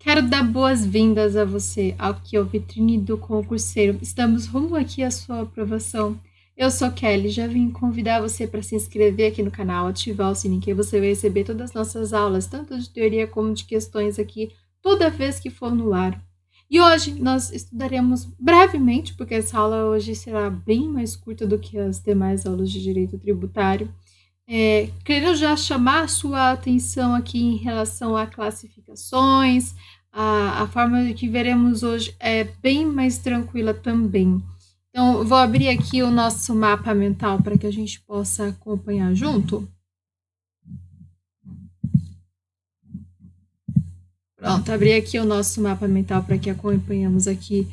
Quero dar boas-vindas a você aqui ao Vitrine do Concurseiro. Estamos rumo aqui à sua aprovação. Eu sou Kelly, já vim convidar você para se inscrever aqui no canal, ativar o sininho que você vai receber todas as nossas aulas, tanto de teoria como de questões aqui, toda vez que for no ar. E hoje nós estudaremos brevemente, porque essa aula hoje será bem mais curta do que as demais aulas de direito tributário. Quero já chamar a sua atenção aqui em relação a classificações. A forma que veremos hoje é bem mais tranquila também. Então, eu vou abrir aqui o nosso mapa mental para que a gente possa acompanhar junto. Pronto, abri aqui o nosso mapa mental para que acompanhemos aqui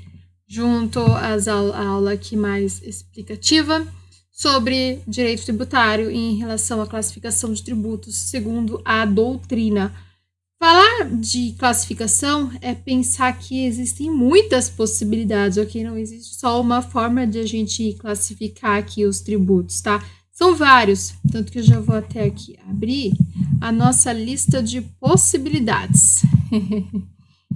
junto a aula aqui mais explicativa sobre direito tributário em relação à classificação de tributos segundo a doutrina. Falar de classificação é pensar que existem muitas possibilidades, ok? Não existe só uma forma de a gente classificar aqui os tributos, tá? São vários, tanto que eu já vou até aqui abrir a nossa lista de possibilidades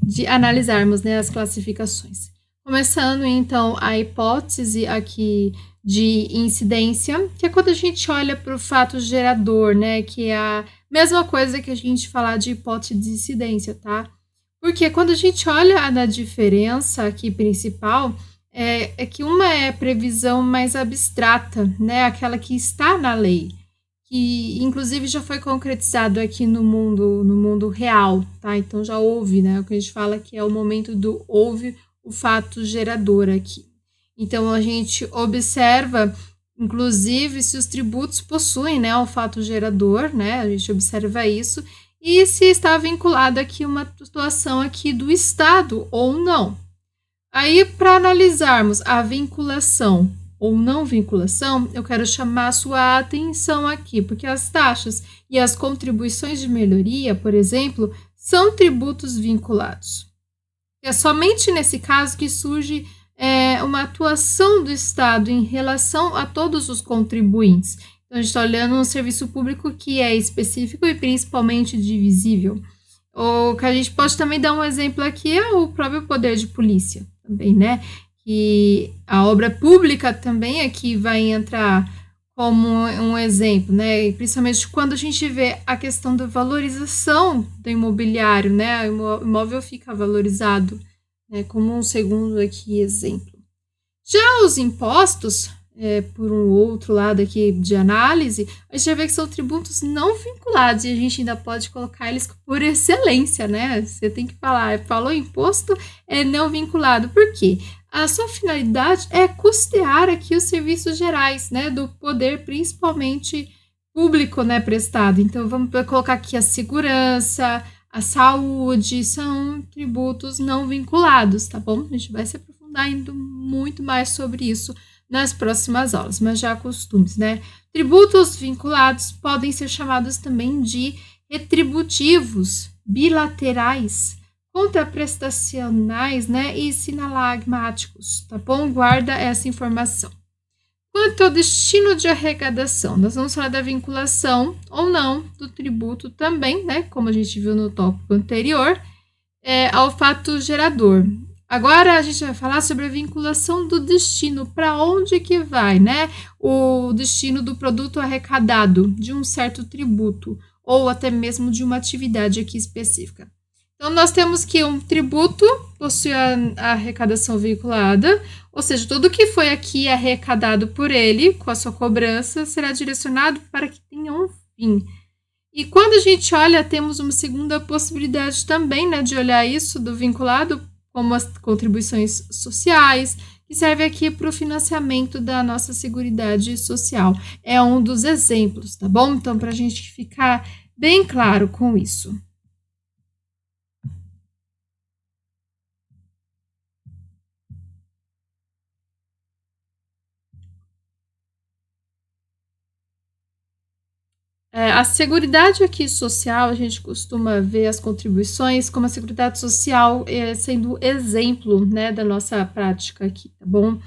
de analisarmos, né, as classificações. Começando, então, a hipótese aqui de incidência, que é quando a gente olha para o fato gerador, né, que é a mesma coisa que a gente falar de hipótese de incidência, tá? Porque quando a gente olha na diferença aqui principal, é que uma é previsão mais abstrata, né, aquela que está na lei, que inclusive já foi concretizado aqui no mundo real, tá? Então já houve, né, o que a gente fala que é o momento do houve o fato gerador aqui. Então, a gente observa, inclusive, se os tributos possuem, né, o fato gerador, né, a gente observa isso, e se está vinculado aqui uma situação aqui do Estado ou não. Aí, para analisarmos a vinculação ou não vinculação, eu quero chamar a sua atenção aqui, porque as taxas e as contribuições de melhoria, por exemplo, são tributos vinculados. É somente nesse caso que surge uma atuação do Estado em relação a todos os contribuintes. Então, a gente está olhando um serviço público que é específico e principalmente divisível. O que a gente pode também dar um exemplo aqui é o próprio poder de polícia, também, né? Que a obra pública também aqui vai entrar como um exemplo, né? E principalmente quando a gente vê a questão da valorização do imobiliário, né? O imóvel fica valorizado, né? Como um segundo aqui exemplo. Já os impostos, por um outro lado aqui de análise, a gente vai ver que são tributos não vinculados e a gente ainda pode colocar eles por excelência, né? Você tem que falar, falou imposto, é não vinculado. Por quê? A sua finalidade é custear aqui os serviços gerais, né, do poder principalmente público, né, prestado. Então, vamos colocar aqui a segurança, a saúde, são tributos não vinculados, tá bom? A gente vai se aprofundar indo muito mais sobre isso nas próximas aulas, mas já costumes, né? Tributos vinculados podem ser chamados também de retributivos, bilaterais, contraprestacionais, né, e sinalagmáticos, tá bom? Guarda essa informação. Quanto ao destino de arrecadação, nós vamos falar da vinculação ou não do tributo também, né, como a gente viu no tópico anterior, ao fato gerador. Agora a gente vai falar sobre a vinculação do destino, para onde que vai, né, o destino do produto arrecadado de um certo tributo, ou até mesmo de uma atividade aqui específica. Então, nós temos que um tributo possui a arrecadação vinculada, ou seja, tudo que foi aqui arrecadado por ele, com a sua cobrança, será direcionado para que tenha um fim. E quando a gente olha, temos uma segunda possibilidade também, né, de olhar isso do vinculado, como as contribuições sociais, que serve aqui para o financiamento da nossa Seguridade Social. É um dos exemplos, tá bom? Então, para a gente ficar bem claro com isso. A Seguridade aqui social, a gente costuma ver as contribuições como a Seguridade Social sendo exemplo, né, da nossa prática aqui, tá bom?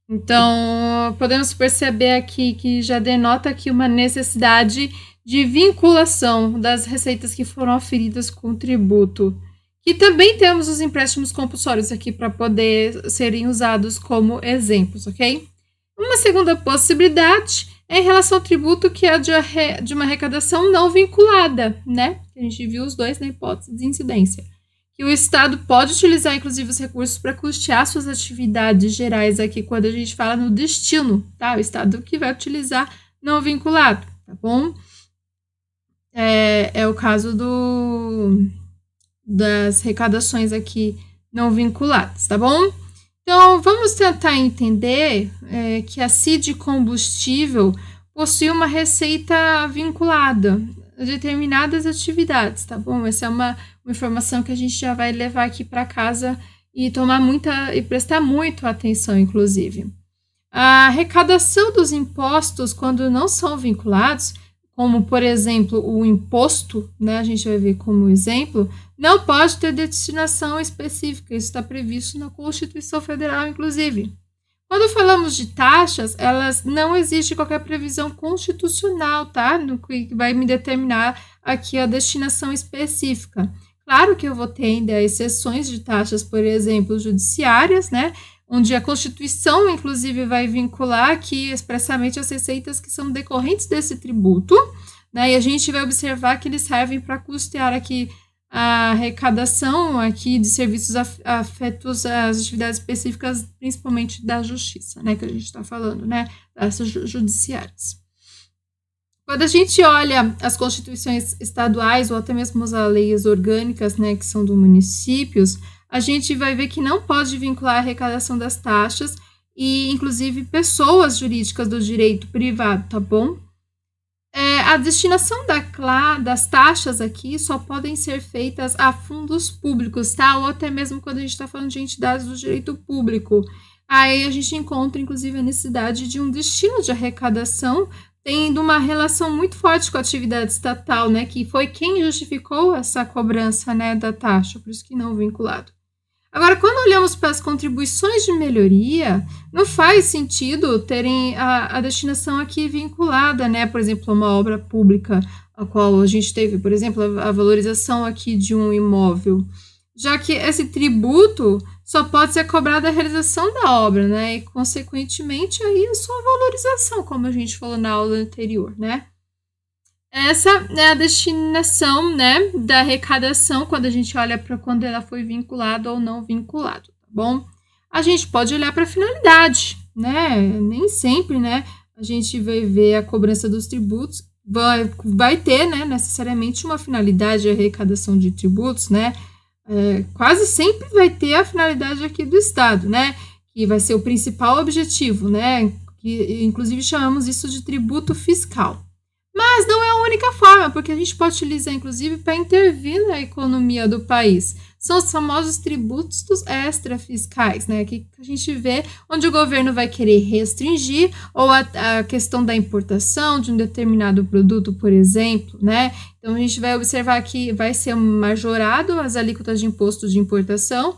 Então, podemos perceber aqui que já denota aqui uma necessidade de vinculação das receitas que foram aferidas com o tributo, E também temos os empréstimos compulsórios aqui para poder serem usados como exemplos, ok? Uma segunda possibilidade é em relação ao tributo que é de uma arrecadação não vinculada, né? A gente viu os dois na hipótese de incidência. Que o Estado pode utilizar, inclusive, os recursos para custear suas atividades gerais aqui, quando a gente fala no destino, tá? O Estado que vai utilizar não vinculado, tá bom? É o caso das arrecadações aqui não vinculadas, tá bom? Então, vamos tentar entender que a CID combustível possui uma receita vinculada a determinadas atividades, tá bom? Essa é uma informação que a gente já vai levar aqui para casa e prestar muito atenção, inclusive. A arrecadação dos impostos, quando não são vinculados, como, por exemplo, o imposto, né, a gente vai ver como exemplo, não pode ter destinação específica. Isso está previsto na Constituição Federal, inclusive. Quando falamos de taxas, elas não existe qualquer previsão constitucional, tá? No que vai me determinar aqui a destinação específica. Claro que eu vou ter ainda exceções de taxas, por exemplo, judiciárias, né? Onde a Constituição, inclusive, vai vincular aqui expressamente as receitas que são decorrentes desse tributo, né? E a gente vai observar que eles servem para custear aqui a arrecadação aqui de serviços afetos às atividades específicas, principalmente da justiça, né? Que a gente está falando, né? Dessas judiciárias. Quando a gente olha as constituições estaduais ou até mesmo as leis orgânicas, né, que são dos municípios, a gente vai ver que não pode vincular a arrecadação das taxas e, inclusive, pessoas jurídicas do direito privado, tá bom? A destinação das taxas aqui só podem ser feitas a fundos públicos, tá? Ou até mesmo quando a gente está falando de entidades do direito público. Aí a gente encontra, inclusive, a necessidade de um destino de arrecadação tendo uma relação muito forte com a atividade estatal, né? Que foi quem justificou essa cobrança, né, da taxa, por isso que não vinculado. Agora, quando olhamos para as contribuições de melhoria, não faz sentido terem a destinação aqui vinculada, né? Por exemplo, a uma obra pública, a qual a gente teve, por exemplo, a valorização aqui de um imóvel, já que esse tributo só pode ser cobrado a realização da obra, né? E, consequentemente, aí a sua valorização, como a gente falou na aula anterior, né? Essa é a destinação, né, da arrecadação quando a gente olha para quando ela foi vinculada ou não vinculada, tá bom? A gente pode olhar para a finalidade, né? Nem sempre, né, a gente vai ver a cobrança dos tributos, vai ter, né, necessariamente uma finalidade de arrecadação de tributos, né? Quase sempre vai ter a finalidade aqui do Estado, né? Que vai ser o principal objetivo, né? Que inclusive chamamos isso de tributo fiscal. Mas não é a única forma, porque a gente pode utilizar, inclusive, para intervir na economia do país. São os famosos tributos extrafiscais, né? Que a gente vê onde o governo vai querer restringir ou a questão da importação de um determinado produto, por exemplo, né? Então, a gente vai observar que vai ser majorado as alíquotas de imposto de importação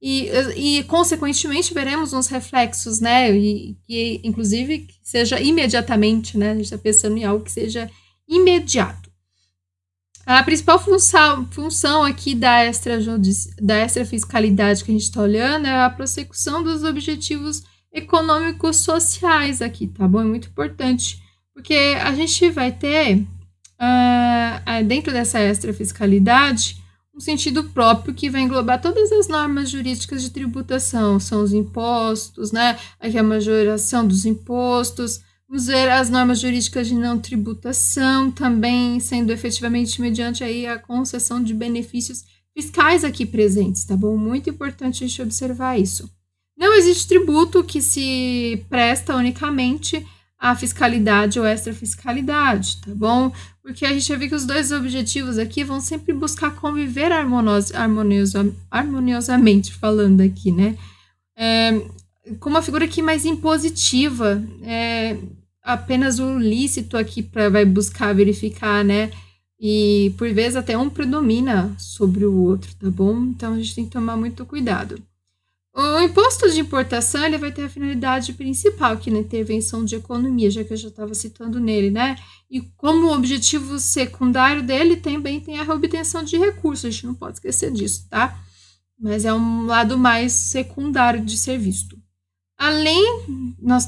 e consequentemente, veremos uns reflexos, né? E inclusive, que seja imediatamente, né? A gente está pensando em algo que seja imediato. A principal função aqui da extrafiscalidade que a gente está olhando é a prossecução dos objetivos econômicos sociais aqui, tá bom? É muito importante, porque a gente vai ter, dentro dessa extrafiscalidade, um sentido próprio que vai englobar todas as normas jurídicas de tributação, são os impostos, né? Aqui a majoração dos impostos, vamos ver as normas jurídicas de não tributação, também sendo efetivamente mediante aí a concessão de benefícios fiscais aqui presentes, tá bom? Muito importante a gente observar isso. Não existe tributo que se presta unicamente à fiscalidade ou extrafiscalidade, tá bom? Porque a gente já viu que os dois objetivos aqui vão sempre buscar conviver harmoniosamente, falando aqui, né? Com uma figura aqui mais impositiva, apenas o lícito aqui vai buscar verificar, né? E por vezes até um predomina sobre o outro, tá bom? Então a gente tem que tomar muito cuidado. O imposto de importação ele vai ter a finalidade principal, que na intervenção de economia, já que eu já estava citando nele, né? E como objetivo secundário dele também tem a obtenção de recursos, a gente não pode esquecer disso, tá? Mas é um lado mais secundário de ser visto. Além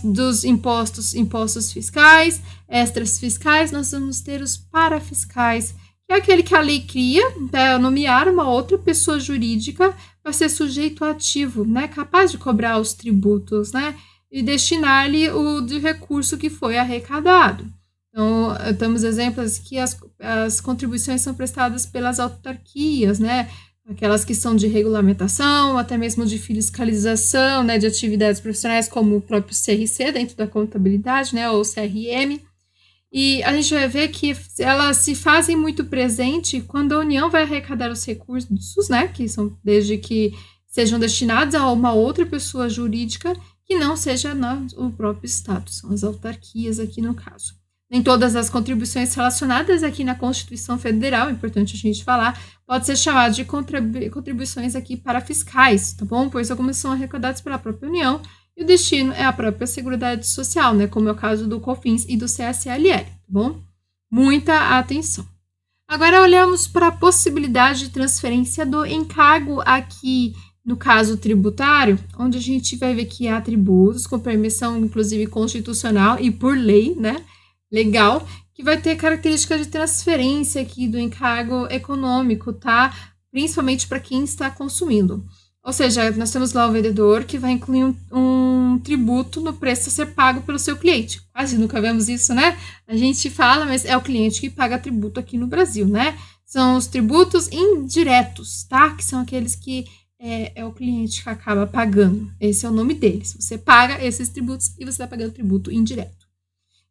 dos impostos fiscais, extras fiscais, nós vamos ter os parafiscais, que é aquele que a lei cria para nomear uma outra pessoa jurídica para ser sujeito ativo, né, capaz de cobrar os tributos, né, e destinar-lhe o de recurso que foi arrecadado. Então, temos exemplos que as contribuições são prestadas pelas autarquias, né, aquelas que são de regulamentação, até mesmo de fiscalização, né, de atividades profissionais, como o próprio CRC, dentro da contabilidade, né, ou CRM. E a gente vai ver que elas se fazem muito presente quando a União vai arrecadar os recursos, né, que são desde que sejam destinados a uma outra pessoa jurídica que não seja o próprio Estado, são as autarquias aqui no caso. Nem todas as contribuições relacionadas aqui na Constituição Federal, é importante a gente falar, pode ser chamado de contribuições aqui para fiscais, tá bom? Pois algumas são arrecadadas pela própria União e o destino é a própria Seguridade Social, né? Como é o caso do COFINS e do CSLL, tá bom? Muita atenção. Agora olhamos para a possibilidade de transferência do encargo aqui no caso tributário, onde a gente vai ver que há tributos com permissão, inclusive constitucional e por lei, né? Legal, que vai ter característica de transferência aqui do encargo econômico, tá? Principalmente para quem está consumindo. Ou seja, nós temos lá o vendedor que vai incluir um tributo no preço a ser pago pelo seu cliente. Quase nunca vemos isso, né? A gente fala, mas é o cliente que paga tributo aqui no Brasil, né? São os tributos indiretos, tá? Que são aqueles que é o cliente que acaba pagando. Esse é o nome deles. Você paga esses tributos e você está pagando tributo indireto.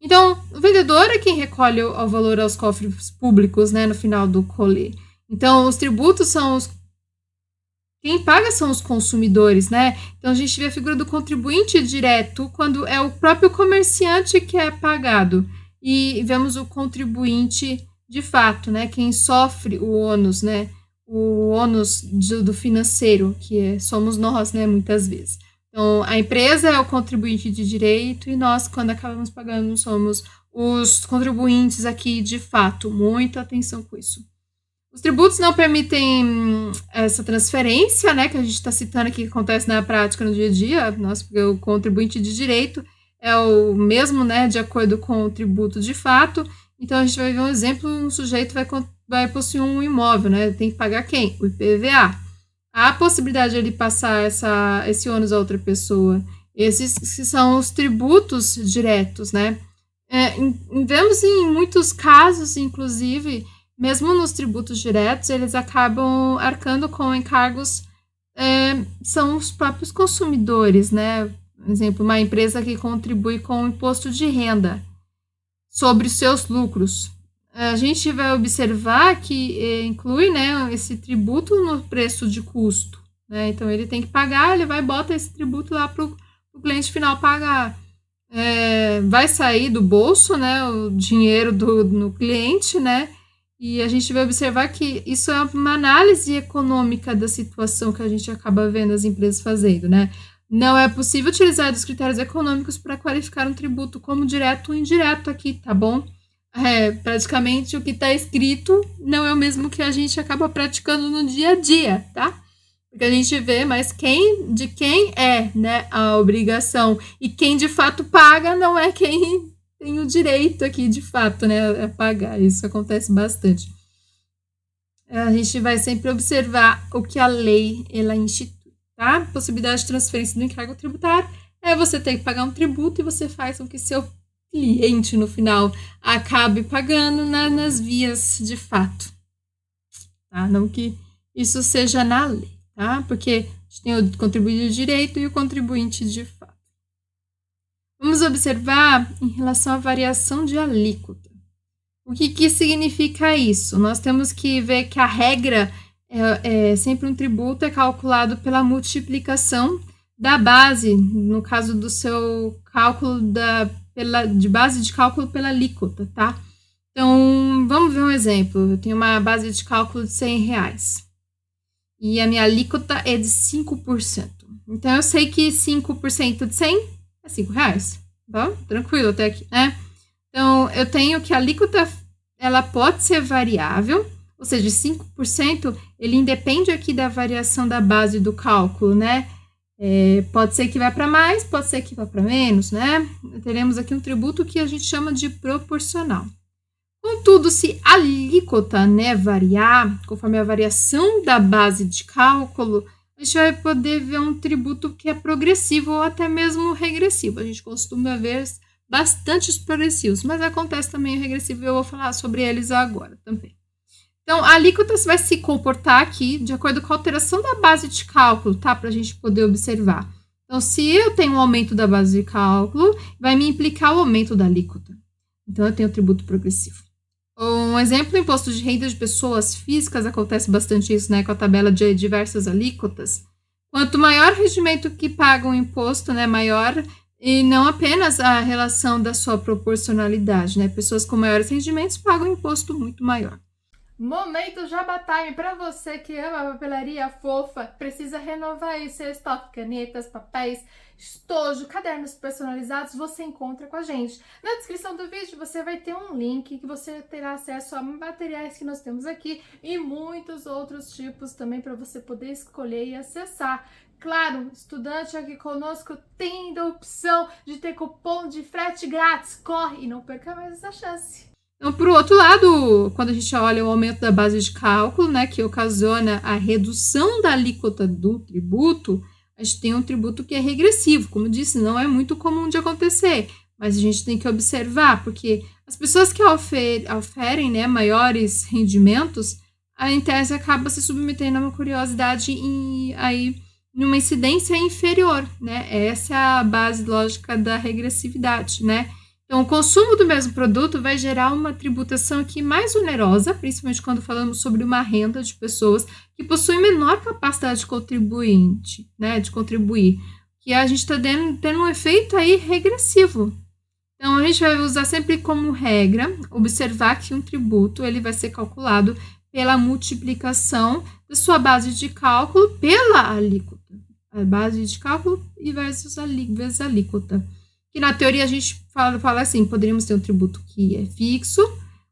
Então, o vendedor é quem recolhe o valor aos cofres públicos, né, no final do rolê. Então, os tributos são quem paga são os consumidores, né? Então, a gente vê a figura do contribuinte direto quando é o próprio comerciante que é pagado. E vemos o contribuinte de fato, né? Quem sofre o ônus, né? O ônus do financeiro, que somos nós, né? Muitas vezes. Então, a empresa é o contribuinte de direito e nós, quando acabamos pagando, somos os contribuintes aqui de fato. Muita atenção com isso. Os tributos não permitem essa transferência, né, que a gente está citando aqui, que acontece na prática no dia a dia. Porque o contribuinte de direito é o mesmo, né, de acordo com o tributo de fato. Então, a gente vai ver um exemplo, um sujeito vai possuir um imóvel, né, tem que pagar quem? O IPVA. Há a possibilidade de ele passar esse ônus a outra pessoa. Esses são os tributos diretos, né? Vemos em muitos casos, inclusive, mesmo nos tributos diretos, eles acabam arcando com encargos, são os próprios consumidores, né? Por exemplo, uma empresa que contribui com o imposto de renda sobre os seus lucros. A gente vai observar que inclui, né, esse tributo no preço de custo, né? Então, ele tem que pagar, ele vai e bota esse tributo lá para o cliente final pagar. Vai sair do bolso, né, o dinheiro no cliente, né? E a gente vai observar que isso é uma análise econômica da situação que a gente acaba vendo as empresas fazendo, né? Não é possível utilizar os critérios econômicos para qualificar um tributo como direto ou indireto aqui, tá bom? Praticamente o que está escrito não é o mesmo que a gente acaba praticando no dia a dia, tá? Porque a gente vê, mas de quem é, né, a obrigação e quem de fato paga não é quem tem o direito aqui de fato, né, a pagar. Isso acontece bastante. A gente vai sempre observar o que a lei ela institui, tá? Possibilidade de transferência do encargo tributário é você ter que pagar um tributo e você faz com que seu cliente no final acabe pagando nas vias de fato, tá? Não que isso seja na lei, tá? Porque a gente tem o contribuinte de direito e o contribuinte de fato. Vamos observar em relação à variação de alíquota. O que significa isso? Nós temos que ver que a regra sempre um tributo é calculado pela multiplicação da base, no caso do seu cálculo de base de cálculo pela alíquota, tá? Então, vamos ver um exemplo. Eu tenho uma base de cálculo de R$100 e a minha alíquota é de 5%. Então, eu sei que 5% de 100 é R$5, tá? Tranquilo até aqui, né? Então, eu tenho que a alíquota, ela pode ser variável, ou seja, 5%, ele independe aqui da variação da base do cálculo, né? Pode ser que vá para mais, pode ser que vá para menos, né? Teremos aqui um tributo que a gente chama de proporcional. Contudo, se a alíquota, né, variar, conforme a variação da base de cálculo, a gente vai poder ver um tributo que é progressivo ou até mesmo regressivo. A gente costuma ver bastante os progressivos, mas acontece também o regressivo e eu vou falar sobre eles agora também. Então, a alíquota vai se comportar aqui de acordo com a alteração da base de cálculo, tá? Para a gente poder observar. Então, se eu tenho um aumento da base de cálculo, vai me implicar o aumento da alíquota. Então, eu tenho o tributo progressivo. Um exemplo, imposto de renda de pessoas físicas, acontece bastante isso, né, com a tabela de diversas alíquotas. Quanto maior o rendimento que paga o imposto, né, maior, e não apenas a relação da sua proporcionalidade, né, pessoas com maiores rendimentos pagam um imposto muito maior. Momento Jabá Time para você que ama papelaria fofa, precisa renovar aí seu estoque, canetas, papéis, estojo, cadernos personalizados, você encontra com a gente. Na descrição do vídeo você vai ter um link que você terá acesso a materiais que nós temos aqui e muitos outros tipos também para você poder escolher e acessar. Claro, estudante aqui conosco tem a opção de ter cupom de frete grátis. Corre e não perca mais essa chance. Então, por outro lado, quando a gente olha o aumento da base de cálculo, né, que ocasiona a redução da alíquota do tributo, a gente tem um tributo que é regressivo. Como eu disse, não é muito comum de acontecer, mas a gente tem que observar, porque as pessoas que oferem, né, maiores rendimentos, a em tese acaba se submetendo a uma curiosidade e aí numa incidência inferior, né? Essa é a base lógica da regressividade, né? Então, o consumo do mesmo produto vai gerar uma tributação aqui mais onerosa, principalmente quando falamos sobre uma renda de pessoas que possuem menor capacidade de contribuinte, né, de contribuir, que a gente está tendo um efeito aí regressivo. Então, a gente vai usar sempre como regra, observar que um tributo ele vai ser calculado pela multiplicação da sua base de cálculo pela alíquota. A base de cálculo e vezes a alíquota. Que na teoria a gente fala assim, poderíamos ter um tributo que é fixo,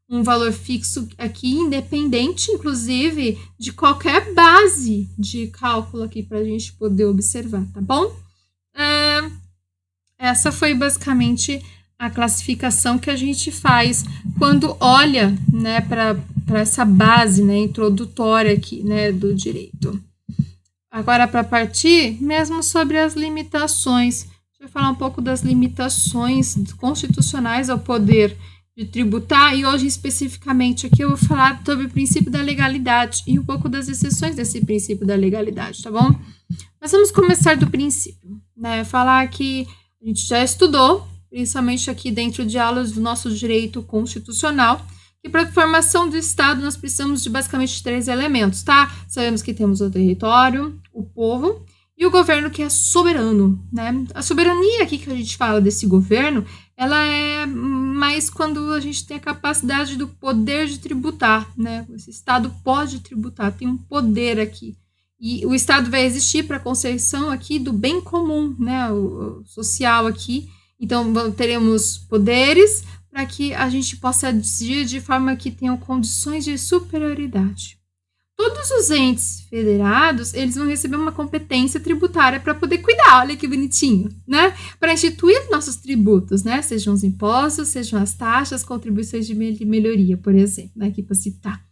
um valor fixo aqui independente, inclusive, de qualquer base de cálculo aqui para a gente poder observar, tá bom? Essa foi basicamente a classificação que a gente faz quando olha, né, para essa base, né, introdutória aqui, né, do direito. Agora, para partir, mesmo sobre as limitações, vou falar um pouco das limitações constitucionais ao poder de tributar e hoje especificamente aqui eu vou falar sobre o princípio da legalidade e um pouco das exceções desse princípio da legalidade, tá bom? Mas vamos começar do princípio, né? Falar que a gente já estudou, principalmente aqui dentro de aulas do nosso direito constitucional, que para a formação do Estado nós precisamos de basicamente 3 elementos, tá? Sabemos que temos o território, o povo e o governo que é soberano, né? A soberania aqui que a gente fala desse governo, ela é mais quando a gente tem a capacidade do poder de tributar, né? Esse Estado pode tributar, tem um poder aqui. E o Estado vai existir para a concessão aqui do bem comum, né? O social aqui. Então, teremos poderes para que a gente possa agir de forma que tenham condições de superioridade. Todos os entes federados, eles vão receber uma competência tributária para poder cuidar, olha que bonitinho, né? Para instituir nossos tributos, né? Sejam os impostos, sejam as taxas, contribuições de melhoria, por exemplo, né? Aqui para citar.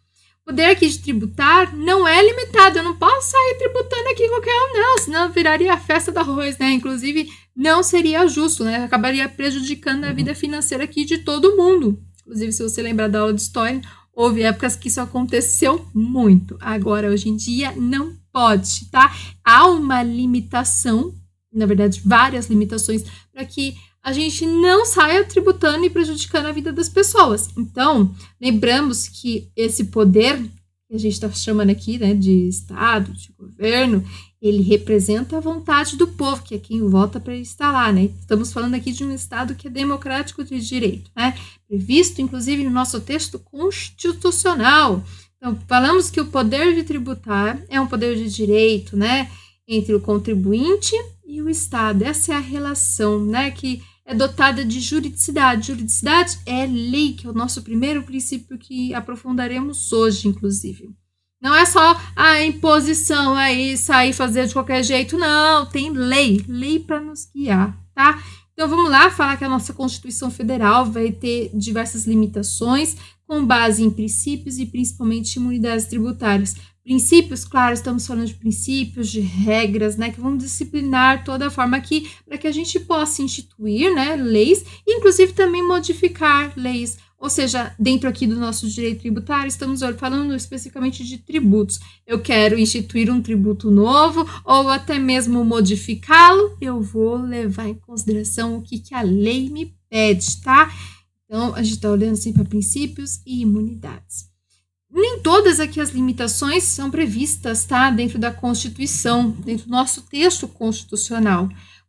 O poder aqui de tributar não é limitado, eu não posso sair tributando aqui qualquer um, não, senão viraria a festa do arroz, né? Inclusive, não seria justo, né? Acabaria prejudicando a vida financeira aqui de todo mundo. Inclusive, se você lembrar da aula de história, houve épocas que isso aconteceu muito. Agora, hoje em dia, não pode, tá? Há uma limitação, na verdade, várias limitações, para que a gente não saia tributando e prejudicando a vida das pessoas. Então, lembramos que esse poder, que a gente está chamando aqui, né, de Estado, de governo, ele representa a vontade do povo, que é quem vota para estar lá, né? Estamos falando aqui de um Estado que é democrático de direito, né? Previsto, inclusive, no nosso texto constitucional. Então, falamos que o poder de tributar é um poder de direito, né? entre o contribuinte e o Estado. Essa é a relação, né, que é dotada de juridicidade. Juridicidade é lei, que é o nosso primeiro princípio que aprofundaremos hoje, inclusive. Não é só a imposição aí, sair fazer de qualquer jeito, não, tem lei para nos guiar, tá? Então vamos lá falar que a nossa Constituição Federal vai ter diversas limitações com base em princípios e principalmente imunidades tributárias. Princípios, claro, estamos falando de princípios, de regras, né, que vão disciplinar toda a forma aqui para que a gente possa instituir, né, leis e inclusive também modificar leis. Ou seja, dentro aqui do nosso direito tributário, estamos falando especificamente de tributos. Eu quero instituir um tributo novo ou até mesmo modificá-lo, eu vou levar em consideração o que a lei me pede, tá? Então, a gente está olhando sempre para princípios e imunidades. Nem todas aqui as limitações são previstas, tá? Dentro da Constituição, dentro do nosso texto constitucional.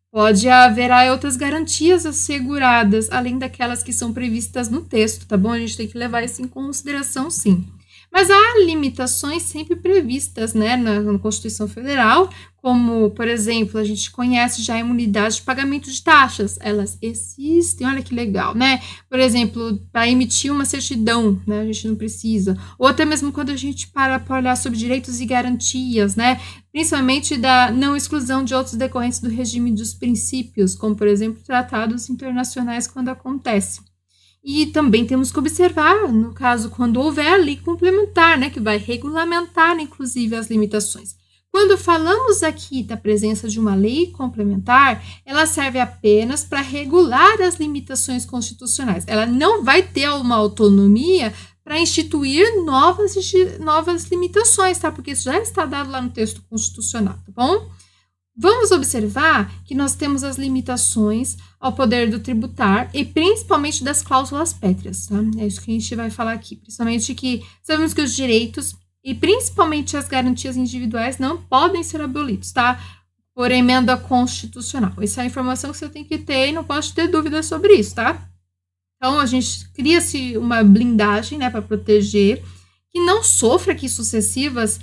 Pode haver outras garantias asseguradas, além daquelas que são previstas no texto, tá bom? A gente tem que levar isso em consideração, sim. Mas há limitações sempre previstas, né, na Constituição Federal, como, por exemplo, a gente conhece já a imunidade de pagamento de taxas. Elas existem, olha que legal, né? Por exemplo, para emitir uma certidão, né, a gente não precisa. Ou até mesmo quando a gente para olhar sobre direitos e garantias, né? Principalmente da não exclusão de outros decorrentes do regime dos princípios, como, por exemplo, tratados internacionais quando acontece. E também temos que observar, no caso, quando houver lei complementar, né, que vai regulamentar, inclusive, as limitações. Quando falamos aqui da presença de uma lei complementar, ela serve apenas para regular as limitações constitucionais. Ela não vai ter uma autonomia para instituir novas limitações, tá? Porque isso já está dado lá no texto constitucional, tá bom? Vamos observar que nós temos as limitações ao poder do tributar e principalmente das cláusulas pétreas, tá? É isso que a gente vai falar aqui. Principalmente que sabemos que os direitos e principalmente as garantias individuais não podem ser abolidos, tá? Por emenda constitucional. Essa é a informação que você tem que ter e não pode ter dúvidas sobre isso, tá? Então, a gente cria-se uma blindagem, né, para proteger que não sofra aqui sucessivas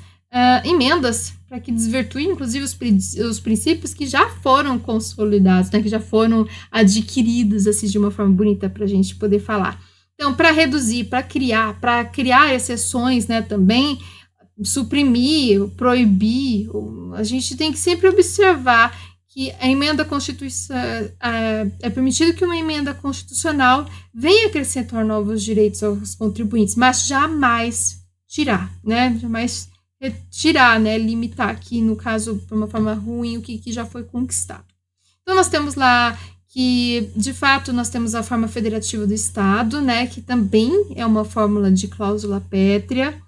emendas para que desvirtue, inclusive, os princípios que já foram consolidados, né, que já foram adquiridos, assim, de uma forma bonita para a gente poder falar. Então, para reduzir, para criar exceções, né, também, suprimir, proibir, a gente tem que sempre observar que a emenda constitucional, é permitido que uma emenda constitucional venha acrescentar novos direitos aos contribuintes, mas jamais tirar, né, retirar, né, limitar aqui, no caso, por uma forma ruim, o que já foi conquistado. Então, nós temos lá que, de fato, nós temos a forma federativa do Estado, né, que também é uma fórmula de cláusula pétrea.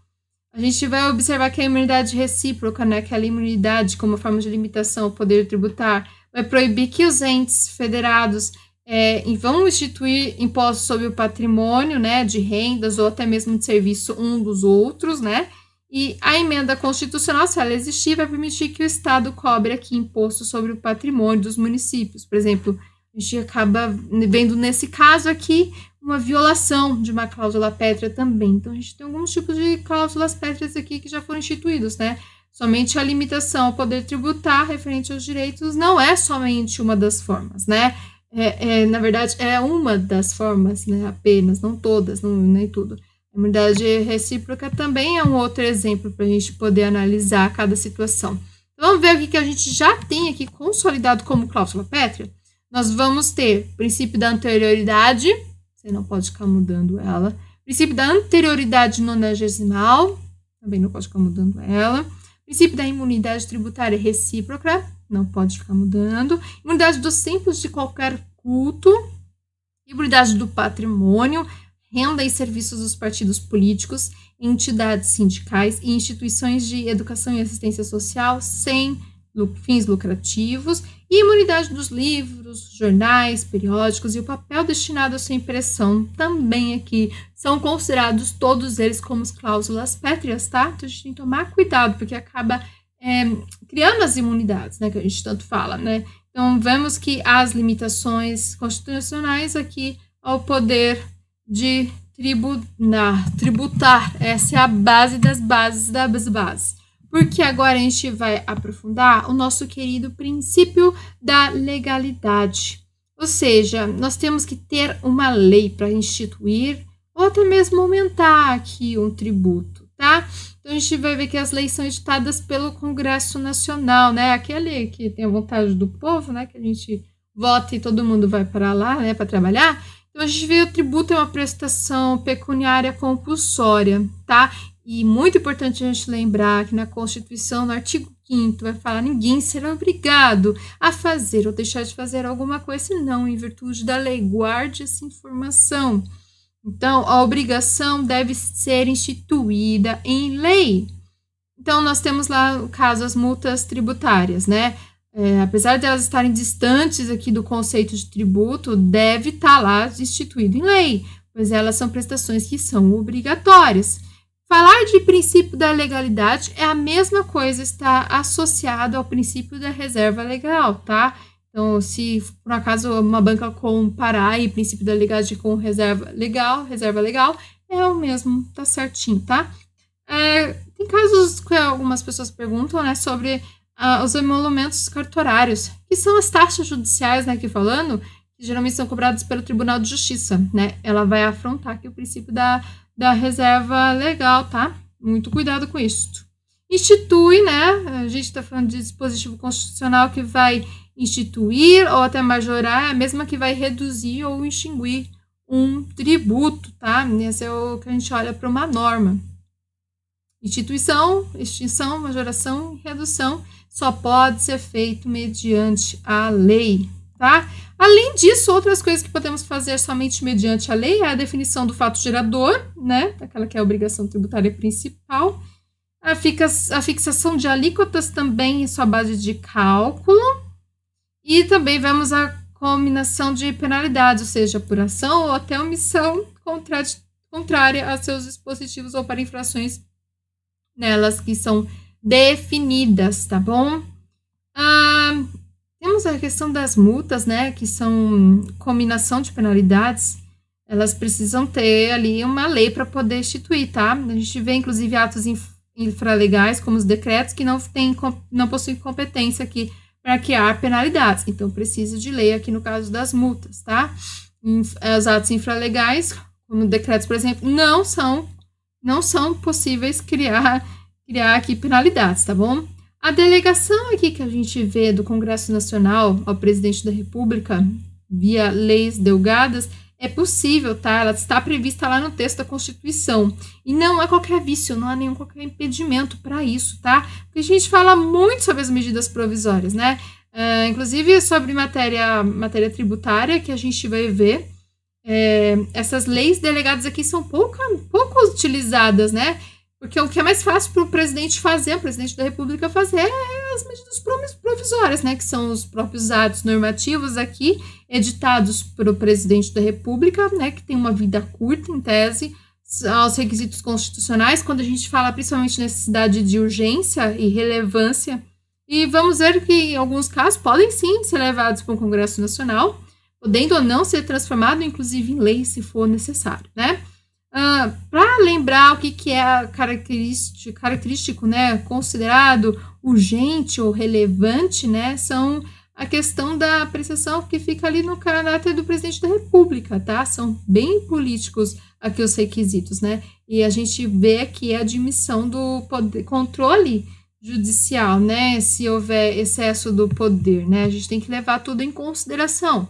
A gente vai observar que a imunidade recíproca, né, aquela imunidade como forma de limitação ao poder tributar, vai proibir que os entes federados vão instituir impostos sobre o patrimônio, né, de rendas ou até mesmo de serviço um dos outros, né, e a emenda constitucional, se ela existir, vai permitir que o Estado cobre aqui imposto sobre o patrimônio dos municípios. Por exemplo, a gente acaba vendo nesse caso aqui uma violação de uma cláusula pétrea também. Então, a gente tem alguns tipos de cláusulas pétreas aqui que já foram instituídos, né? Somente a limitação ao poder tributar referente aos direitos não é somente uma das formas, né? Na verdade, é uma das formas, né? Apenas, não todas, nem tudo. A imunidade recíproca também é um outro exemplo para a gente poder analisar cada situação. Então, vamos ver o que a gente já tem aqui consolidado como cláusula pétrea. Nós vamos ter o princípio da anterioridade, você não pode ficar mudando ela. Princípio da anterioridade nonagesimal, também não pode ficar mudando ela. Princípio da imunidade tributária recíproca, não pode ficar mudando. Imunidade dos templos de qualquer culto. Imunidade do patrimônio, renda e serviços dos partidos políticos, entidades sindicais e instituições de educação e assistência social sem fins lucrativos, e imunidade dos livros, jornais, periódicos e o papel destinado à sua impressão também aqui são considerados todos eles como cláusulas pétreas, tá? Então a gente tem que tomar cuidado, porque acaba criando as imunidades, né, que a gente tanto fala, né? Então vemos que as limitações constitucionais aqui ao poder de tributar, essa é a base das bases das bases. porque agora a gente vai aprofundar o nosso querido princípio da legalidade. Ou seja, nós temos que ter uma lei para instituir ou até mesmo aumentar aqui um tributo, tá? Então, a gente vai ver que as leis são editadas pelo Congresso Nacional, né? Aquele que tem a vontade do povo, né? Que a gente vota e todo mundo vai para lá, né? Para trabalhar. Então, a gente vê que o tributo é uma prestação pecuniária compulsória, tá? E muito importante a gente lembrar que na Constituição, no artigo 5º, vai falar: ninguém será obrigado a fazer ou deixar de fazer alguma coisa, senão em virtude da lei. Guarde essa informação. Então, a obrigação deve ser instituída em lei. Então, nós temos lá, no caso, as multas tributárias, né? Apesar de elas estarem distantes aqui do conceito de tributo, deve estar lá instituído em lei, pois elas são prestações que são obrigatórias. Falar de princípio da legalidade é a mesma coisa, está associado ao princípio da reserva legal, tá? Então, se por acaso uma banca comparar aí princípio da legalidade com reserva legal, é o mesmo, tá certinho, tá? Tem casos que algumas pessoas perguntam, né, sobre os emolumentos cartorários, que são as taxas judiciais, né, aqui falando, que geralmente são cobradas pelo Tribunal de Justiça, né? Ela vai afrontar aqui o princípio da reserva legal, tá? Muito cuidado com isso. Institui, né? A gente está falando de dispositivo constitucional que vai instituir ou até majorar, a mesma que vai reduzir ou extinguir um tributo, tá? Esse é o que a gente olha para uma norma. Instituição, extinção, majoração e redução só pode ser feito mediante a lei, tá? Além disso, outras coisas que podemos fazer somente mediante a lei é a definição do fato gerador, né? Aquela que é a obrigação tributária principal. A fixação de alíquotas também em sua base de cálculo. E também vemos a combinação de penalidades, ou seja, por ação ou até omissão contrária a seus dispositivos ou para infrações nelas que são definidas, tá bom? Temos a questão das multas, né, que são combinação de penalidades. Elas precisam ter ali uma lei para poder instituir, tá? A gente vê, inclusive, atos infralegais, como os decretos, que não possuem competência aqui para criar penalidades. Então, precisa de lei aqui no caso das multas, tá? Os atos infralegais, como decretos, por exemplo, não são possíveis criar aqui penalidades, tá bom? A delegação aqui que a gente vê do Congresso Nacional ao presidente da República via leis delgadas é possível, tá? Ela está prevista lá no texto da Constituição. E não é qualquer vício, não há qualquer impedimento para isso, tá? Porque a gente fala muito sobre as medidas provisórias, né? Inclusive sobre matéria tributária, que a gente vai ver. Essas leis delegadas aqui são pouco utilizadas, né? Porque o que é mais fácil para o presidente fazer, o presidente da República fazer, é as medidas provisórias, né? Que são os próprios atos normativos aqui, editados pelo presidente da República, né? Que tem uma vida curta, em tese, aos requisitos constitucionais, quando a gente fala principalmente necessidade de urgência e relevância. E vamos ver que, em alguns casos, podem sim ser levados para o Congresso Nacional, podendo ou não ser transformado, inclusive, em lei, se for necessário, né? Para lembrar o que é característico, né, considerado urgente ou relevante, né, são a questão da apreciação que fica ali no caráter do presidente da República, tá? São bem políticos aqui os requisitos, né? E a gente vê aqui a admissão do controle judicial, né? Se houver excesso do poder, né? A gente tem que levar tudo em consideração.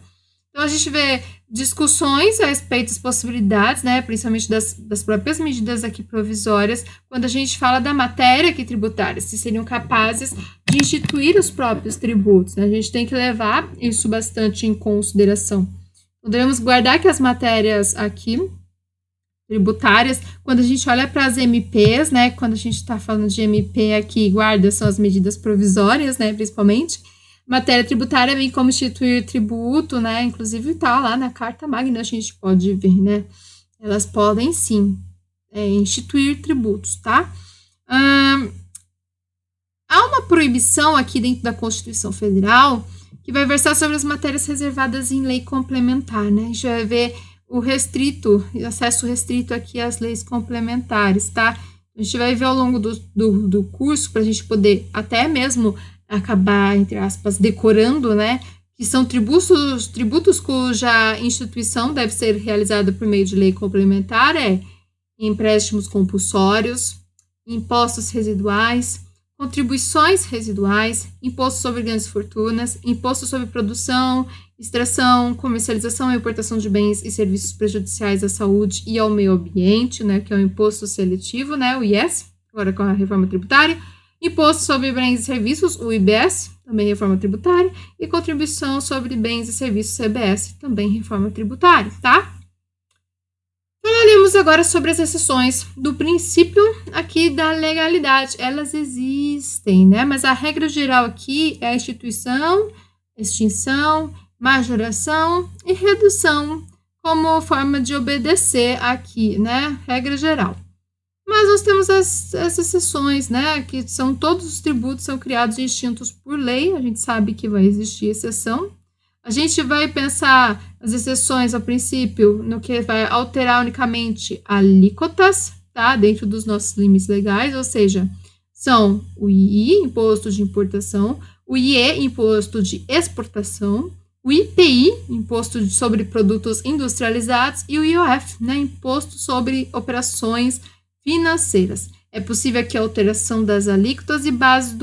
Então, a gente vê discussões a respeito das possibilidades, né, principalmente das próprias medidas aqui provisórias, quando a gente fala da matéria aqui tributária, se seriam capazes de instituir os próprios tributos, né? A gente tem que levar isso bastante em consideração. Podemos guardar que as matérias aqui tributárias, quando a gente olha para as MPs, né, quando a gente está falando de MP aqui, guarda são as medidas provisórias, né, principalmente. Matéria tributária, bem como instituir tributo, né? Inclusive está lá na Carta Magna, a gente pode ver, né? Elas podem sim instituir tributos, tá? Há uma proibição aqui dentro da Constituição Federal que vai versar sobre as matérias reservadas em lei complementar, né? A gente vai ver o acesso restrito aqui às leis complementares, tá? A gente vai ver ao longo do curso, para a gente poder até mesmo acabar, entre aspas, decorando, né? Que são tributos cuja instituição deve ser realizada por meio de lei complementar, empréstimos compulsórios, impostos residuais, contribuições residuais, imposto sobre grandes fortunas, imposto sobre produção, extração, comercialização e importação de bens e serviços prejudiciais à saúde e ao meio ambiente, né, que é o imposto seletivo, né, o IS, agora com a reforma tributária, imposto sobre bens e serviços, o IBS, também reforma tributária, e contribuição sobre bens e serviços, CBS, também reforma tributária, tá? Falaremos agora sobre as exceções do princípio aqui da legalidade. Elas existem, né? Mas a regra geral aqui é a instituição, extinção, majoração e redução como forma de obedecer aqui, né? Regra geral. Mas nós temos as exceções, né? Que são todos os tributos são criados e extintos por lei. A gente sabe que vai existir exceção. A gente vai pensar as exceções, ao princípio, no que vai alterar unicamente alíquotas, tá? Dentro dos nossos limites legais, ou seja, são o II, Imposto de Importação, o IE, Imposto de Exportação, o IPI, Imposto sobre Produtos Industrializados, e o IOF, né? Imposto sobre Operações Financeiras. É possível aqui a alteração das alíquotas e bases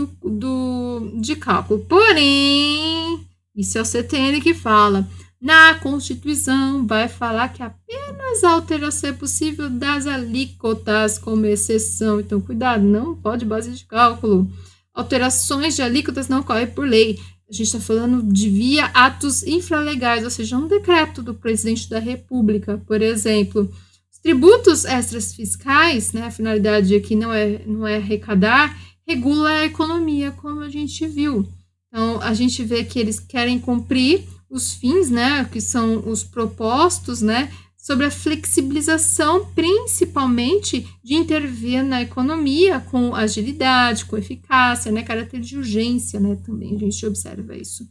de cálculo. Porém, isso é o CTN que fala. Na Constituição vai falar que apenas a alteração é possível das alíquotas como exceção. Então, cuidado, não pode base de cálculo. Alterações de alíquotas não ocorrem por lei. A gente está falando de via atos infralegais, ou seja, um decreto do presidente da República, por exemplo. Os tributos extras fiscais, né, a finalidade aqui não é arrecadar, regula a economia, como a gente viu. Então, a gente vê que eles querem cumprir os fins, né, que são os propostos, né, sobre a flexibilização, principalmente, de intervir na economia com agilidade, com eficácia, né, caráter de urgência, né, também a gente observa isso.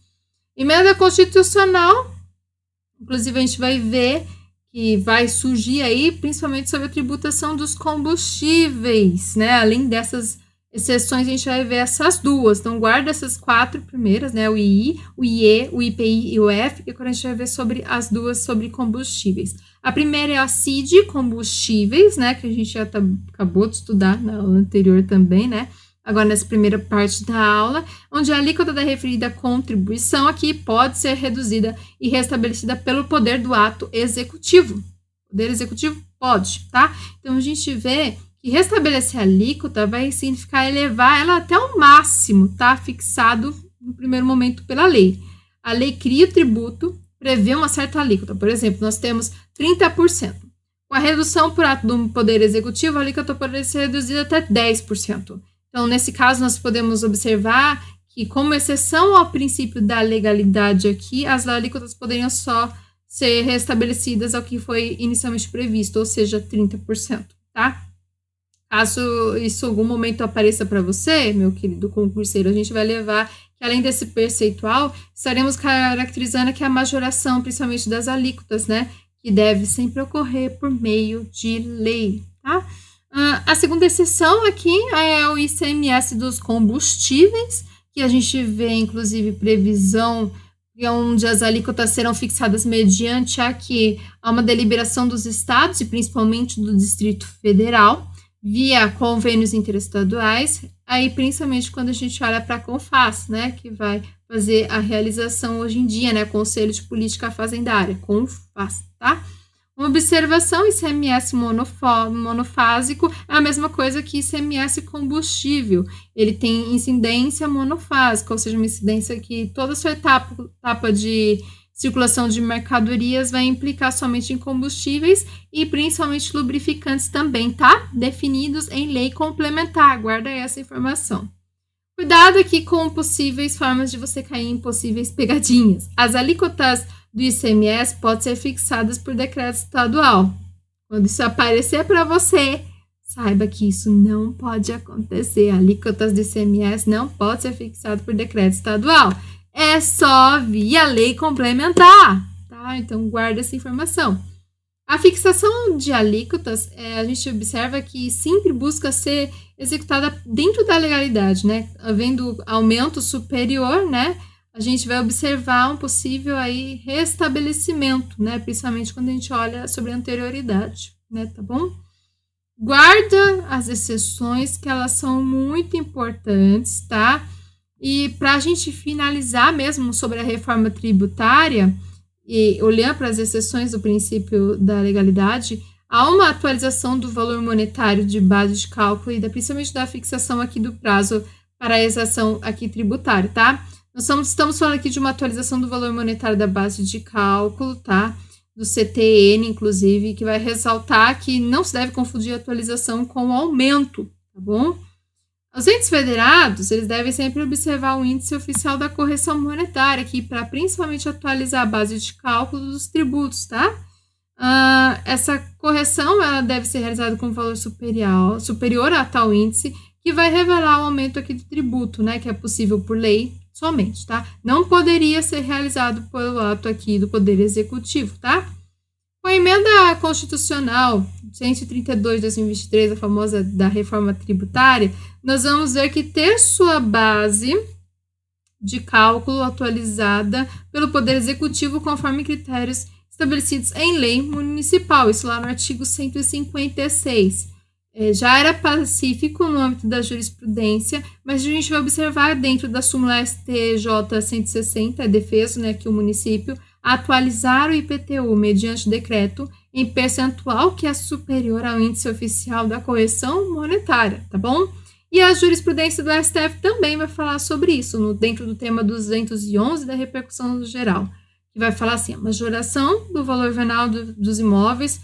Emenda constitucional, inclusive a gente vai ver que vai surgir aí, principalmente sobre a tributação dos combustíveis, né, além dessas exceções, a gente vai ver essas duas. Então, guarda essas 4 primeiras, né? O II, o IE, o IPI e o F, e agora a gente vai ver sobre as duas sobre combustíveis. A primeira é a CID, combustíveis, né? Que a gente já acabou de estudar na aula anterior também, né? Agora, nessa primeira parte da aula, onde a alíquota da referida contribuição aqui pode ser reduzida e restabelecida pelo poder do ato executivo. O poder executivo pode, tá? Então, a gente vê que restabelecer a alíquota vai significar elevar ela até o máximo, tá? Fixado no primeiro momento pela lei. A lei cria o tributo, prevê uma certa alíquota. Por exemplo, nós temos 30%. Com a redução por ato do Poder Executivo, a alíquota poderia ser reduzida até 10%. Então, nesse caso, nós podemos observar que, como exceção ao princípio da legalidade aqui, as alíquotas poderiam só ser restabelecidas ao que foi inicialmente previsto, ou seja, 30%, tá? Caso isso em algum momento apareça para você, meu querido concurseiro, a gente vai levar que, além desse percentual, estaremos caracterizando aqui a majoração, principalmente das alíquotas, né? Que deve sempre ocorrer por meio de lei, tá? A segunda exceção aqui é o ICMS dos combustíveis, que a gente vê, inclusive, previsão onde as alíquotas serão fixadas mediante aqui a uma deliberação dos estados e principalmente do Distrito Federal, via convênios interestaduais, aí principalmente quando a gente olha para a CONFAZ, né, que vai fazer a realização hoje em dia, né, Conselho de Política Fazendária, CONFAZ, tá? Uma observação, ICMS monofásico é a mesma coisa que ICMS combustível, ele tem incidência monofásica, ou seja, uma incidência que toda a sua etapa de circulação de mercadorias vai implicar somente em combustíveis e principalmente lubrificantes também, tá? Definidos em lei complementar, guarda essa informação. Cuidado aqui com possíveis formas de você cair em possíveis pegadinhas. As alíquotas do ICMS podem ser fixadas por decreto estadual. Quando isso aparecer para você, saiba que isso não pode acontecer. Alíquotas do ICMS não podem ser fixadas por decreto estadual. É só via lei complementar, tá? Então, guarda essa informação. A fixação de alíquotas, a gente observa que sempre busca ser executada dentro da legalidade, né? Havendo aumento superior, né? A gente vai observar um possível aí restabelecimento, né? Principalmente quando a gente olha sobre a anterioridade, né? Tá bom? Guarda as exceções, que elas são muito importantes, tá? E para a gente finalizar mesmo sobre a reforma tributária, e olhar para as exceções do princípio da legalidade, há uma atualização do valor monetário de base de cálculo e principalmente da fixação aqui do prazo para a exação aqui tributária, tá? Nós estamos falando aqui de uma atualização do valor monetário da base de cálculo, tá? Do CTN, inclusive, que vai ressaltar que não se deve confundir a atualização com o aumento, tá bom? Os entes federados, eles devem sempre observar o índice oficial da correção monetária aqui para principalmente atualizar a base de cálculo dos tributos, tá? Essa correção ela deve ser realizada com valor superior a tal índice, que vai revelar o aumento aqui do tributo, né? Que é possível por lei somente, tá? Não poderia ser realizado pelo ato aqui do Poder Executivo, tá? Com a emenda constitucional 132 de 2023, a famosa da reforma tributária, nós vamos ver que ter sua base de cálculo atualizada pelo Poder Executivo conforme critérios estabelecidos em lei municipal, isso lá no artigo 156. Já era pacífico no âmbito da jurisprudência, mas a gente vai observar dentro da súmula STJ 160, é defeso, né, que o município atualizar o IPTU mediante decreto em percentual que é superior ao índice oficial da correção monetária, tá bom? E a jurisprudência do STF também vai falar sobre isso, dentro do tema 211 da repercussão geral, que vai falar assim, a majoração do valor venal dos imóveis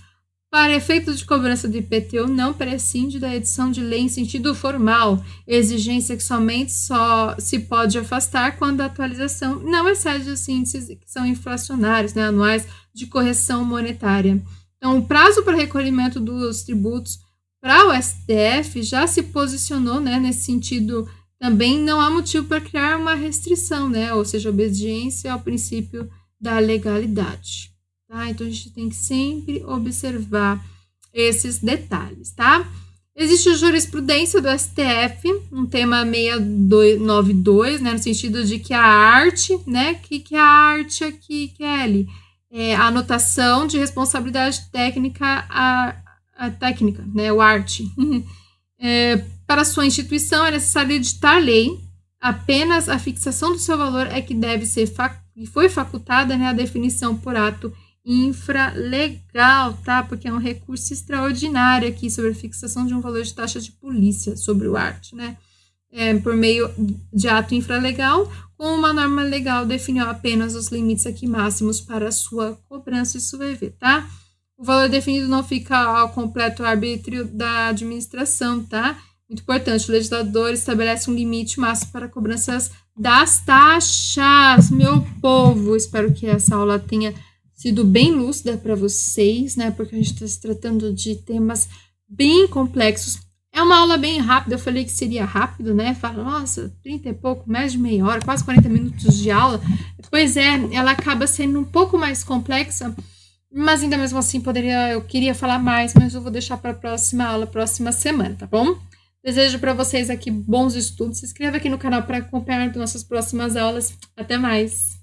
para efeito de cobrança do IPTU não prescinde da edição de lei em sentido formal, exigência que somente só se pode afastar quando a atualização não excede os índices que são inflacionários, né, anuais de correção monetária. Então, o prazo para recolhimento dos tributos para o STF já se posicionou, né, nesse sentido. Também não há motivo para criar uma restrição, né, ou seja, obediência ao princípio da legalidade. Tá? Então, a gente tem que sempre observar esses detalhes, tá? Existe a jurisprudência do STF, um tema 692, né, no sentido de que a arte, né, que é a arte aqui, Kelly? É a anotação de responsabilidade técnica, a técnica, né, o arte. Para sua instituição é necessário editar lei, apenas a fixação do seu valor é que deve ser foi facultada, né, a definição por ato infralegal, tá? Porque é um recurso extraordinário aqui sobre a fixação de um valor de taxa de polícia sobre o arte, né? Por meio de ato infralegal, com uma norma legal definiu apenas os limites aqui máximos para a sua cobrança, isso vai ver, tá? O valor definido não fica ao completo arbítrio da administração, tá? Muito importante, o legislador estabelece um limite máximo para cobranças das taxas, meu povo. Espero que essa aula tenha sido bem lúcida para vocês, né? Porque a gente está se tratando de temas bem complexos. É uma aula bem rápida, eu falei que seria rápido, né? Fala, nossa, 30 e pouco, mais de meia hora, quase 40 minutos de aula. Pois é, ela acaba sendo um pouco mais complexa, mas ainda mesmo assim eu queria falar mais, mas eu vou deixar para a próxima aula, próxima semana, tá bom? Desejo para vocês aqui bons estudos. Se inscreva aqui no canal para acompanhar nossas próximas aulas. Até mais!